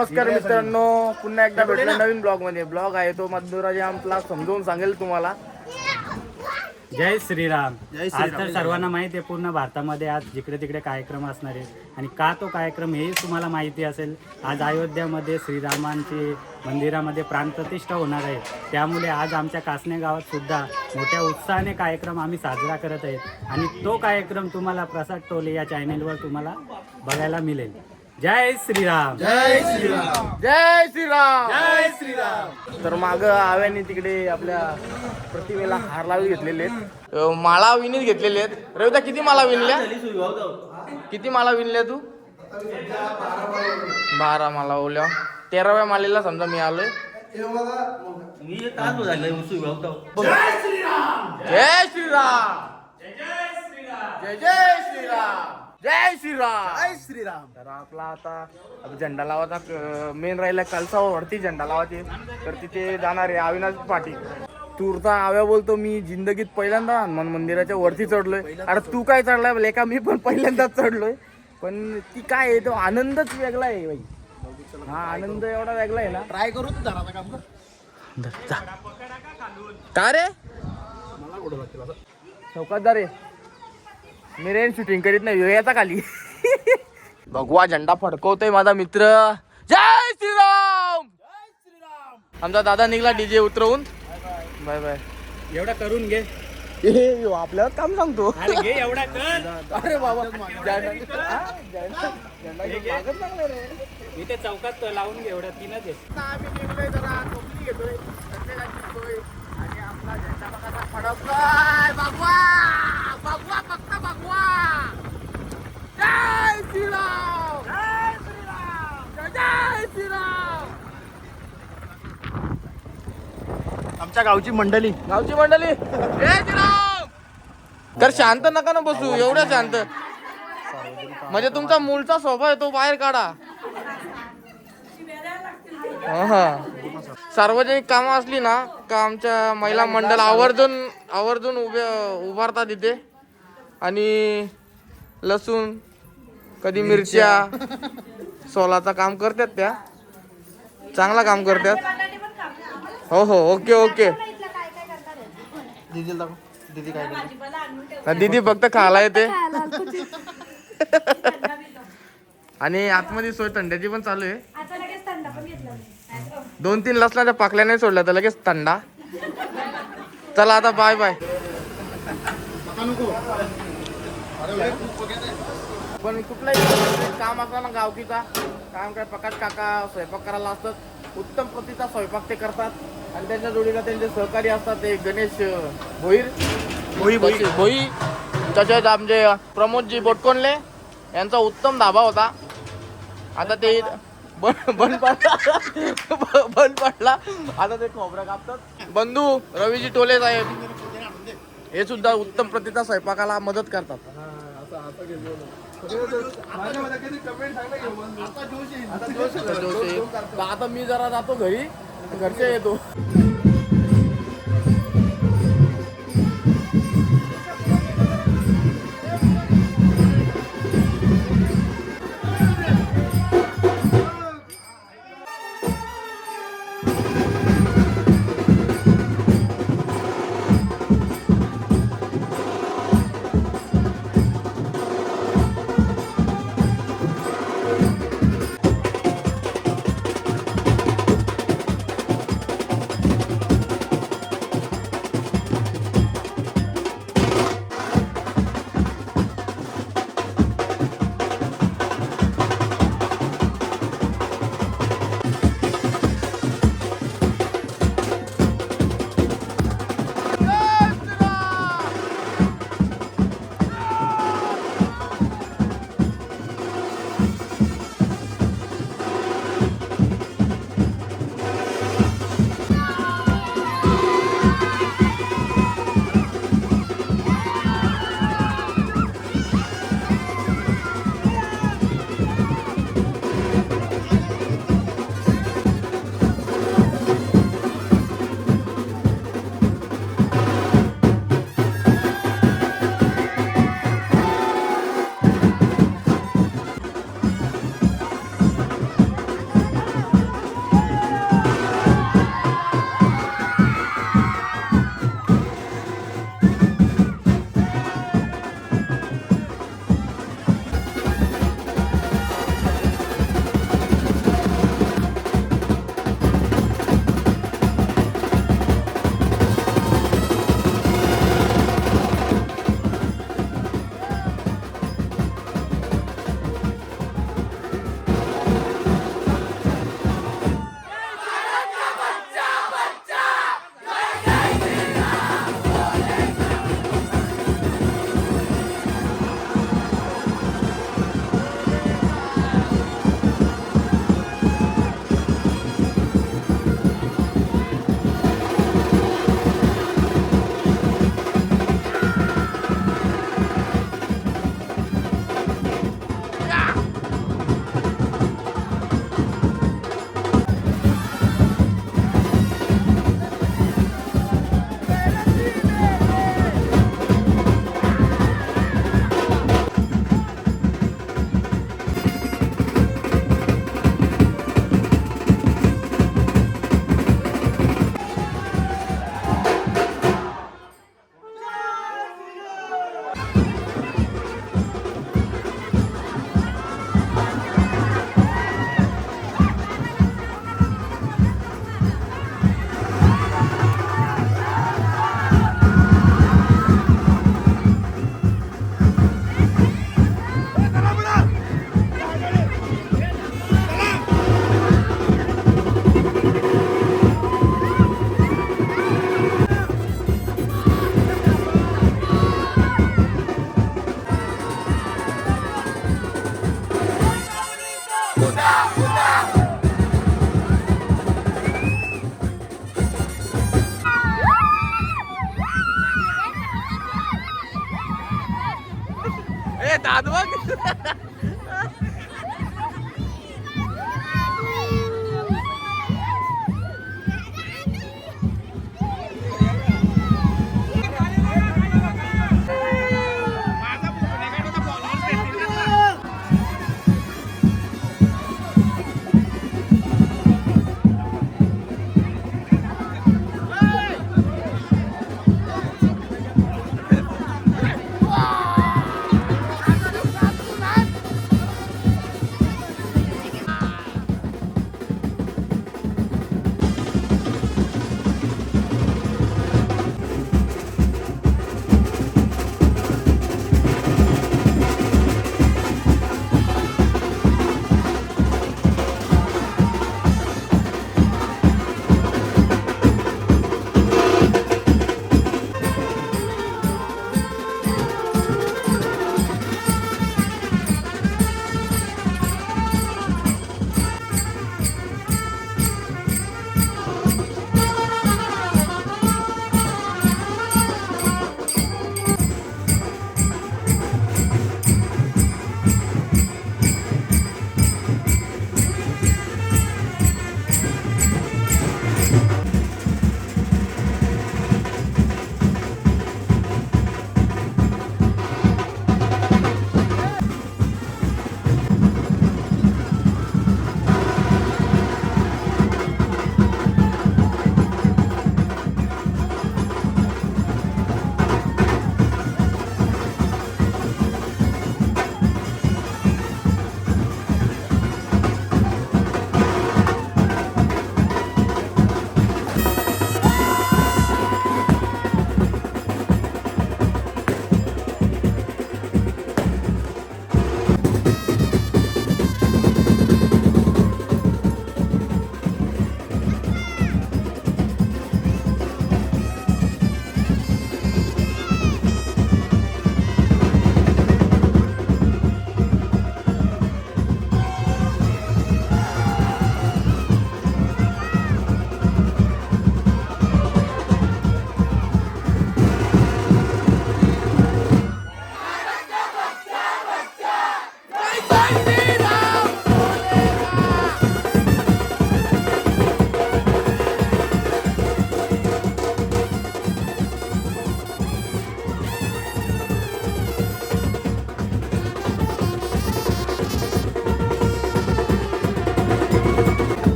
नमस्कार मित्रांनो, पुन्हा एकदा भेटलो नवीन ब्लॉग मध्ये. ब्लॉग आहे तो मधुराजी आपला समजावून सांगेल तुम्हाला. जय श्रीराम. आज तर सर्वांना माहिती आहे, पूर्ण भारतामध्ये आज जिकडे तिकडे कार्यक्रम असणार आहे. आणि का तो कार्यक्रम हे तुम्हाला माहिती असेल. आज अयोध्यामध्ये श्रीरामांची मंदिरामध्ये प्राणप्रतिष्ठा होणार आहे. त्यामुळे आज आमच्या कासने गावात सुद्धा मोठ्या उत्साहाने कार्यक्रम आम्ही साजरा करत आहेत. आणि तो कार्यक्रम तुम्हाला प्रसाद टोले या चॅनेलवर तुम्हाला बघायला मिळेल. जय श्रीराम. जय श्रीराम. जय श्रीराम. जय श्रीराम. तर माग आव्याने तिकडे आपल्या प्रतिमेला हार लावी घेतलेले आहेत, माळा विणीत घेतलेले आहेत. रविता किती माळा विणल्या? किती माळा विणल्या तू? 12 माळा ओल्या. 13व्या मालेला समजा मी आलोय. मी तास झाले जय श्रीराम. जय श्रीराम. जय जय श्रीराम. जय श्रीराम. जय श्रीराम. तर आपला आता झेंडा लावायचा मेन राहिला. कलसावरती झेंडा लावायचे, तर तिथे जाणार आहे अविनाश पाटील. तूरचा आव्या बोलतो, मी जिंदगीत पहिल्यांदा हनुमान मंदिराच्या वरती चढलोय. अरे तू काय चढलाय लेका? मी पण पहिल्यांदाच चढलोय. पण ती काय आहे, तो आनंदच वेगळा आहे बाई. हा आनंद एवढा वेगळा आहे ना. ट्राय करू तू जरा काम कर. का रे चौकातदार आहे? मी रेन शूटिंग करीत नाही, याचा खाली. भगवा झेंडा फडकवतोय माझा मित्र. जय श्रीराम. आमचा दादा निघला डीजे उतरवून. Bye bye. एवढा करून घे. आपल्याला काम सांगतो. अरे घे एवढा कर. अरे बाबा इथे चौकात लावून घे. एवढ्या 3च आहे. आम्ही निघलोय जरा कंपनी घेतोय प्रत्येकाची सोय. आणि आपला झेंडा बघा फडकतोय. भगवा भगवा फक्त भगवा. जय श्रीराम. जय श्रीराम. जय श्रीराम. आमच्या गावची मंडळी जय श्रीराम. तर शांत नका ना बसू, एवढं शांत. म्हणजे तुमचा मूळचा स्वभाव आहे तो बाहेर काढा. सार्वजनिक कामं असली ना का आमच्या महिला मंडळ आवर्जून उभारतात तिथे. आणि लसूण, कधी मिरच्या, सोलाचं काम करतात. त्या चांगला काम करतात. हो हो, ओके ओके. दीदीला दाखव. दीदी काय करते? दीदी फक्त खायला येते. आणि आतमध्ये सोय थंड्याची पण चालू आहे. 2-3 लसणाच्या पाकल्या नाही सोडल्या तर लगेच थंडा. चला आता बाय बाय. पण कुठलाही काम असला ना गावकीचा काम, काय प्रकाश काका स्वयंपाक करायला असतात. उत्तम प्रतीचा स्वयंपाक ते करतात. आणि त्यांच्या जोडीला त्यांचे सहकारी असतात ते गणेश भोईर भोई. तसेच आमचे प्रमोदजी बोटकोनले यांचा उत्तम धाबा होता. आता ते बंद पडला. आता ते खोबरं कापतात. बंधू रवीजी टोले साहेब हे सुद्धा उत्तम प्रतीचा स्वयंपाकाला मदत करतात. आता मी जरा जातो घरी, घरचे येतो. दात बघ.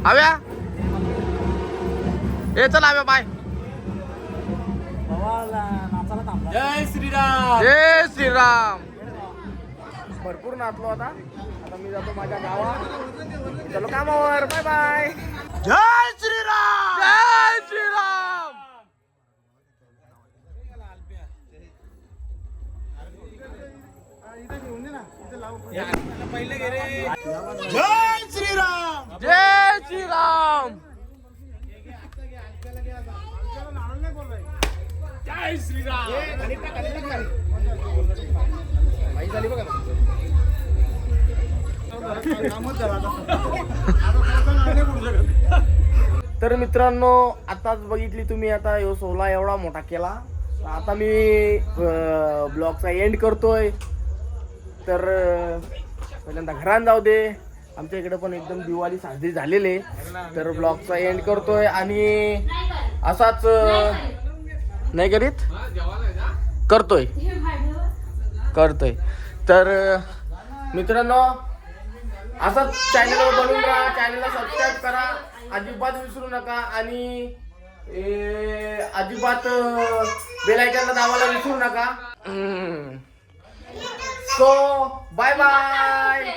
हव्या ए चल हव्या बाय. जय श्रीराम. जय श्रीराम. भरपूर नाचलो आता. आता मी जातो माझ्या गावात. चलो कामावर. Bye bye. जय श्रीराम. जय श्रीराम. जय श्रीराम. जय श्रीराम. जय श्रीराम. माहिती झाली बघा ना. तर मित्रांनो आताच बघितली तुम्ही. आता ह्यो सोहळा एवढा मोठा केला. आता मी ब्लॉगचा एंड करतोय. तर पहिल्यांदा घरात जाऊ दे. आमच्या इकडे पण एकदम दिवाळी साजरी झालेली आहे. तर ब्लॉगचा एंड करतोय आणि असाच नाही करीत करतोय. तर मित्रांनो असाच चॅनलवर बनवून राहा. चॅनलला सबस्क्राईब करा. अजिबात विसरू नका. आणि अजिबात बेल आयकॉनला दाबायला विसरू नका. So bye bye.